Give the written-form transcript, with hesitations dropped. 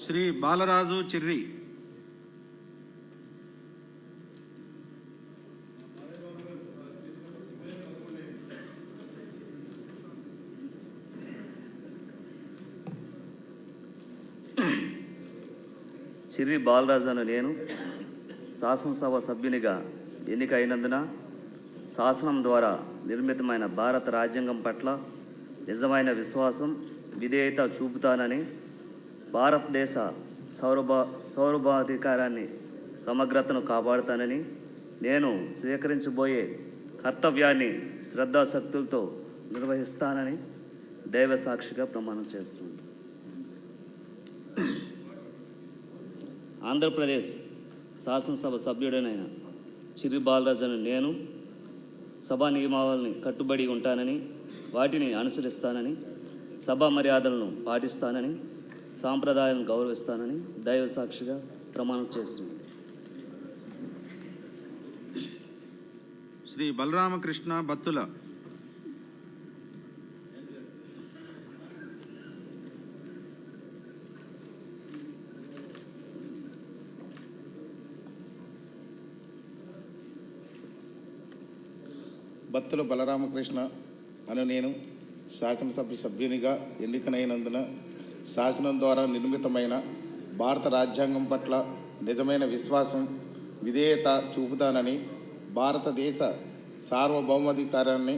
శ్రీ బాలరాజు చిర్రి. చిర్రి బాలరాజు అను నేను శాసనసభ సభ్యునిగా ఎన్నికైనందున శాసనం ద్వారా నిర్మితమైన భారత రాజ్యాంగం పట్ల నిజమైన విశ్వాసం, విధేయత చూపుతానని, భారతదేశ సార్వభౌమాధికారాన్ని సమగ్రతను కాపాడుతానని, నేను స్వీకరించబోయే కర్తవ్యాన్ని శ్రద్ధాశక్తులతో నిర్వహిస్తానని దైవ సాక్షిగా ప్రమాణం చేస్తున్నాను. ఆంధ్రప్రదేశ్ శాసనసభ సభ్యుడనైన చిర్రి బాలరాజు అను నేను సభా నియమావళిని కట్టుబడి ఉంటానని, వాటిని అనుసరిస్తానని, సభా మర్యాదలను పాటిస్తానని, సాంప్రదాయాలను గౌరవిస్తానని దైవ సాక్షిగా ప్రమాణం చేస్తున్నాను. శ్రీ బలరామకృష్ణ బత్తుల. బత్తుల బలరామకృష్ణ అను నేను శాసనసభ సభ్యునిగా ఎన్నికైనందున శాసనం ద్వారా నిర్మితమైన భారత రాజ్యాంగం పట్ల నిజమైన విశ్వాసం, విధేయత చూపుతానని, భారతదేశ సార్వభౌమాధికారాన్ని